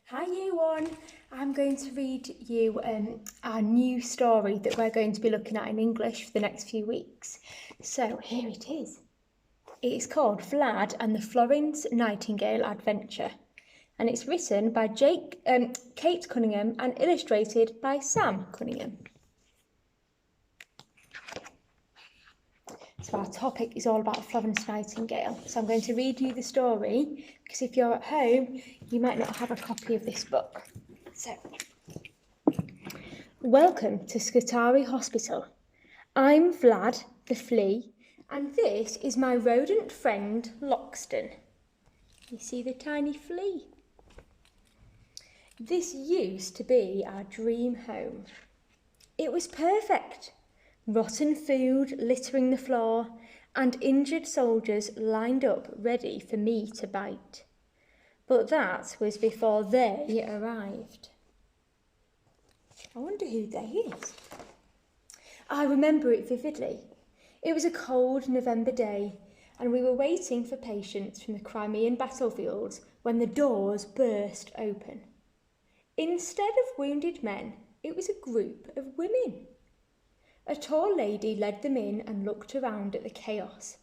Hi year one, I'm going to read you our new story that we're going to be looking at in English for the next few weeks. So here it is. It is called Vlad and the Florence Nightingale Adventure, and it's written by Kate Cunningham and illustrated by Sam Cunningham. So our topic is all about Florence Nightingale. So I'm going to read you the story because if you're at home, you might not have a copy of this book. So, welcome to Scutari Hospital. I'm Vlad the flea, and this is my rodent friend Loxton. You see the tiny flea? This used to be our dream home. It was perfect. Rotten food littering the floor, and injured soldiers lined up ready for me to bite. But that was before they arrived. I wonder who they is. I remember it vividly. It was a cold November day, and we were waiting for patients from the Crimean battlefields when the doors burst open. Instead of wounded men, it was a group of women. A tall lady led them in and looked around at the chaos.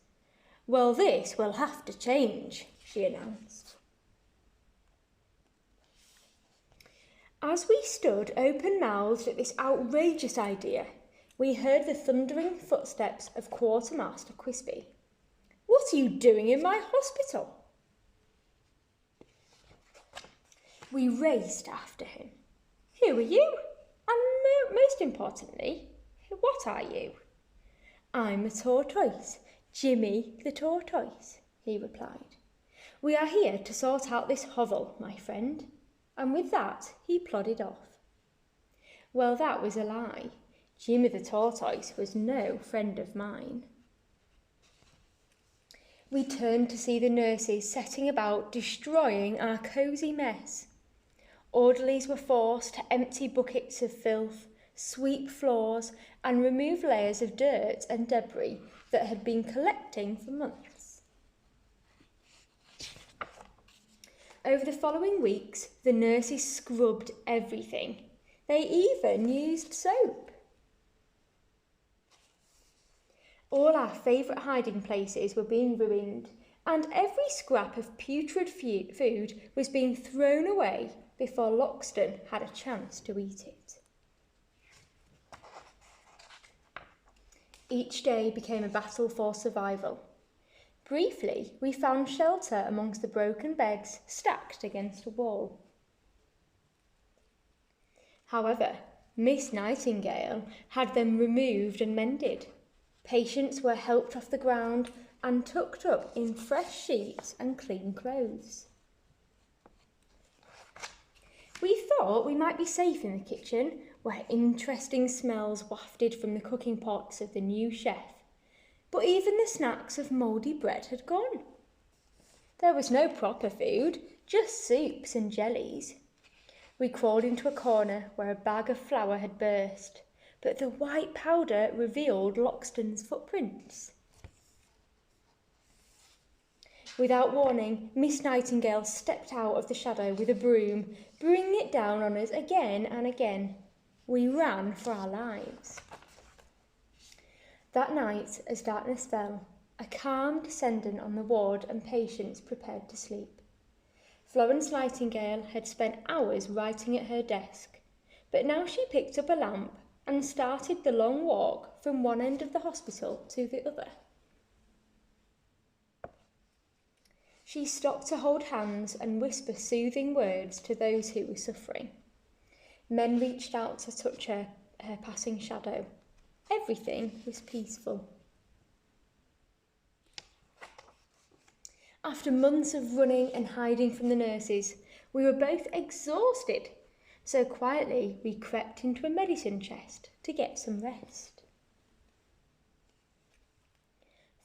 "Well, this will have to change," she announced. As we stood open-mouthed at this outrageous idea, we heard the thundering footsteps of Quartermaster Crispy. "What are you doing in my hospital?" We raced after him. "Who are you? And most importantly, what are you?" "I'm a tortoise, Jimmy the tortoise," he replied. "We are here to sort out this hovel, my friend." And with that, he plodded off. Well, that was a lie. Jimmy the tortoise was no friend of mine. We turned to see the nurses setting about destroying our cosy mess. Orderlies were forced to empty buckets of filth, sweep floors, and remove layers of dirt and debris that had been collecting for months. Over the following weeks, the nurses scrubbed everything. They even used soap. All our favourite hiding places were being ruined, and every scrap of putrid food was being thrown away before Loxton had a chance to eat it. Each day became a battle for survival. Briefly, we found shelter amongst the broken beds stacked against a wall. However, Miss Nightingale had them removed and mended. Patients were helped off the ground and tucked up in fresh sheets and clean clothes. We thought we might be safe in the kitchen, where interesting smells wafted from the cooking pots of the new chef. But even the snacks of mouldy bread had gone. There was no proper food, just soups and jellies. We crawled into a corner where a bag of flour had burst, but the white powder revealed Loxton's footprints. Without warning, Miss Nightingale stepped out of the shadow with a broom, bringing it down on us again and again. We ran for our lives. That night, as darkness fell, a calm descended on the ward and patients prepared to sleep. Florence Nightingale had spent hours writing at her desk, but now she picked up a lamp and started the long walk from one end of the hospital to the other. She stopped to hold hands and whisper soothing words to those who were suffering. Men reached out to touch her passing shadow. Everything was peaceful. After months of running and hiding from the nurses, we were both exhausted, so quietly we crept into a medicine chest to get some rest.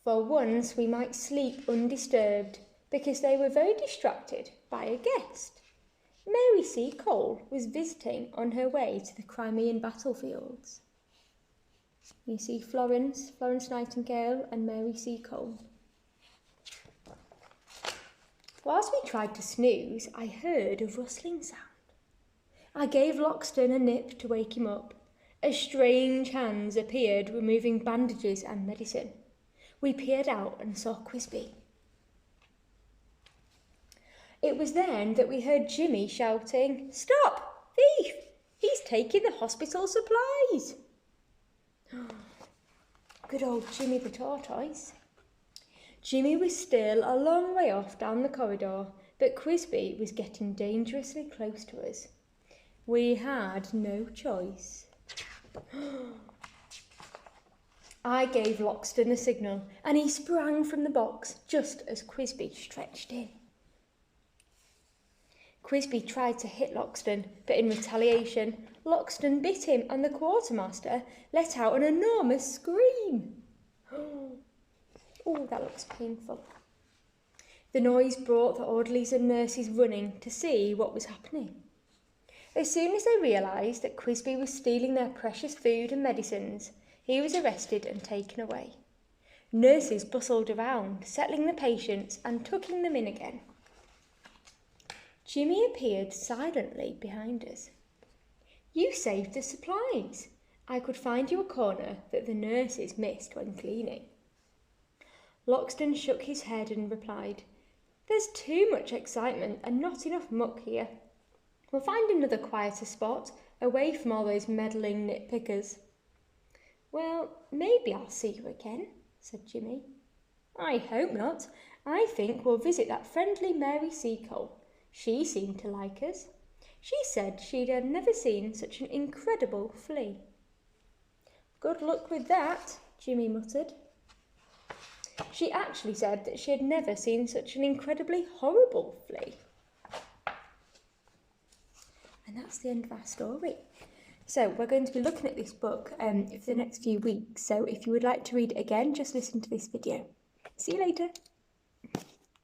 For once we might sleep undisturbed, because they were very distracted by a guest. Mary C. Cole was visiting on her way to the Crimean battlefields. You see Florence Nightingale and Mary C. Cole. Whilst we tried to snooze, I heard a rustling sound. I gave Loxton a nip to wake him up, as strange hands appeared removing bandages and medicine. We peered out and saw Quisby. It was then that we heard Jimmy shouting, "Stop! Thief! He's taking the hospital supplies!" Good old Jimmy the tortoise. Jimmy was still a long way off down the corridor, but Quisby was getting dangerously close to us. We had no choice. I gave Loxton a signal, and he sprang from the box just as Quisby stretched in. Quisby tried to hit Loxton, but in retaliation, Loxton bit him and the quartermaster let out an enormous scream. Oh, that looks painful. The noise brought the orderlies and nurses running to see what was happening. As soon as they realised that Quisby was stealing their precious food and medicines, he was arrested and taken away. Nurses bustled around, settling the patients and tucking them in again. Jimmy appeared silently behind us. "You saved the supplies. I could find you a corner that the nurses missed when cleaning." Loxton shook his head and replied, "There's too much excitement and not enough muck here. We'll find another quieter spot, away from all those meddling nitpickers." "Well, maybe I'll see you again," said Jimmy. "I hope not. I think we'll visit that friendly Mary Seacole. She seemed to like us. She said she'd never seen such an incredible flea." "Good luck with that," Jimmy muttered. She actually said that she had never seen such an incredibly horrible flea. And that's the end of our story. So we're going to be looking at this book for the next few weeks. So if you would like to read it again, just listen to this video. See you later.